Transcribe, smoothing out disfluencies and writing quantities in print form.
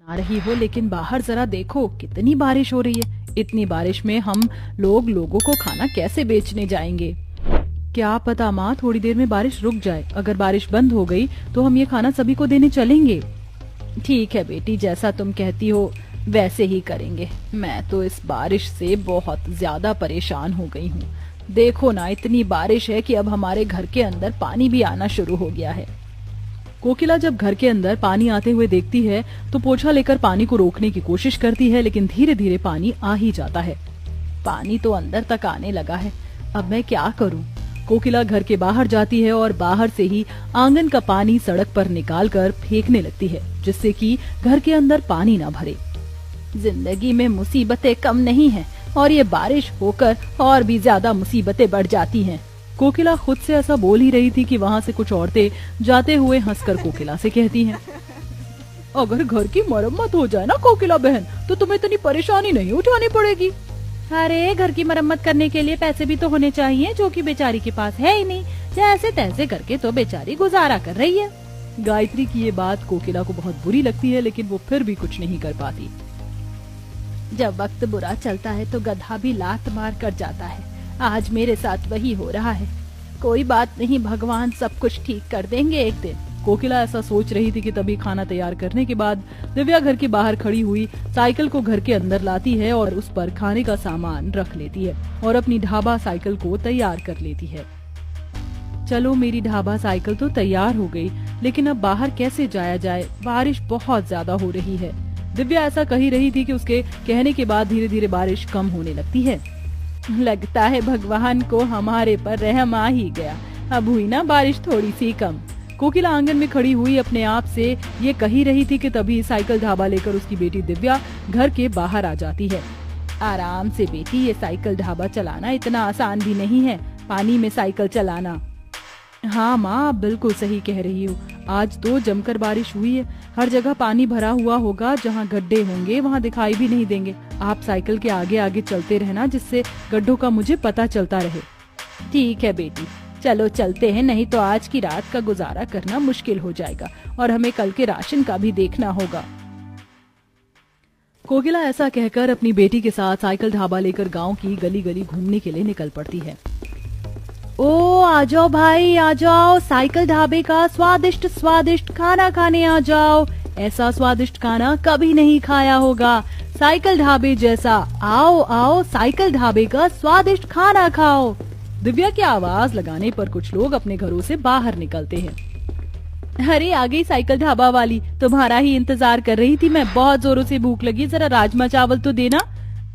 आ रही हो, लेकिन बाहर जरा देखो कितनी बारिश हो रही है। इतनी बारिश में हम लोगों को खाना कैसे बेचने जाएंगे? क्या पता माँ, थोड़ी देर में बारिश रुक जाए। अगर बारिश बंद हो गई तो हम ये खाना सभी को देने चलेंगे। ठीक है बेटी, जैसा तुम कहती हो वैसे ही करेंगे। मैं तो इस बारिश से बहुत ज्यादा परेशान हो गई हूँ। देखो ना, इतनी बारिश है कि अब हमारे घर के अंदर पानी भी आना शुरू हो गया है। कोकिला जब घर के अंदर पानी आते हुए देखती है तो पोछा लेकर पानी को रोकने की कोशिश करती है, लेकिन धीरे धीरे पानी आ ही जाता है। पानी तो अंदर तक आने लगा है, अब मैं क्या करूं? कोकिला घर के बाहर जाती है और बाहर से ही आंगन का पानी सड़क पर निकालकर फेंकने लगती है, जिससे कि घर के अंदर पानी ना भरे। जिंदगी में मुसीबतें कम नहीं हैं और ये बारिश होकर और भी ज्यादा मुसीबतें बढ़ जाती हैं। कोकिला खुद से ऐसा बोल ही रही थी कि वहाँ से कुछ औरतें जाते हुए हंसकर कोकिला से कहती हैं, अगर घर की मरम्मत हो जाए ना कोकिला बहन, तो तुम्हें इतनी परेशानी नहीं उठानी पड़ेगी। अरे घर की मरम्मत करने के लिए पैसे भी तो होने चाहिए, जो कि बेचारी के पास है ही नहीं। जैसे तैसे करके तो बेचारी गुजारा कर रही है। गायत्री की ये बात कोकिला को बहुत बुरी लगती है, लेकिन वो फिर भी कुछ नहीं कर पाती। जब वक्त बुरा चलता है तो गधा भी लात मार कर जाता है। आज मेरे साथ वही हो रहा है। कोई बात नहीं, भगवान सब कुछ ठीक कर देंगे एक दिन। कोकिला ऐसा सोच रही थी कि तभी खाना तैयार करने के बाद दिव्या घर के बाहर खड़ी हुई साइकिल को घर के अंदर लाती है और उस पर खाने का सामान रख लेती है और अपनी ढाबा साइकिल को तैयार कर लेती है। चलो, मेरी ढाबा साइकिल तो तैयार हो गई, लेकिन अब बाहर कैसे जाया जाए? बारिश बहुत ज्यादा हो रही है। दिव्या ऐसा कही रही थी कि उसके कहने के बाद धीरे धीरे बारिश कम होने लगती है। लगता है भगवान को हमारे पर रहम आ ही गया। अब हुई ना बारिश थोड़ी सी कम। कोकिला आंगन में खड़ी हुई अपने आप से ये कही रही थी कि तभी साइकिल ढाबा लेकर उसकी बेटी दिव्या घर के बाहर आ जाती है। आराम से बेटी, ये साइकिल ढाबा चलाना इतना आसान भी नहीं है, पानी में साइकिल चलाना। हाँ माँ, आप बिल्कुल सही कह रही हो। आज तो जमकर बारिश हुई है, हर जगह पानी भरा हुआ होगा। जहाँ गड्ढे होंगे वहाँ दिखाई भी नहीं देंगे। आप साइकिल के आगे आगे चलते रहना, जिससे गड्ढों का मुझे पता चलता रहे। ठीक है बेटी, चलो चलते हैं, नहीं तो आज की रात का गुजारा करना मुश्किल हो जाएगा और हमें कल के राशन का भी देखना होगा। कोकिला ऐसा कहकर अपनी बेटी के साथ साइकिल ढाबा लेकर गांव की गली गली घूमने के लिए निकल पड़ती है। ओ आ जाओ भाई, आ जाओ, साइकिल ढाबे का स्वादिष्ट स्वादिष्ट खाना खाने आ जाओ। ऐसा स्वादिष्ट खाना कभी नहीं खाया होगा साइकिल ढाबे जैसा। आओ आओ, साइकिल ढाबे का स्वादिष्ट खाना खाओ। दिव्या की आवाज लगाने पर कुछ लोग अपने घरों से बाहर निकलते हैं। अरे आ गई साइकिल ढाबा वाली, तुम्हारा ही इंतजार कर रही थी मैं। बहुत जोरों से भूख लगी, जरा राजमा चावल तो देना।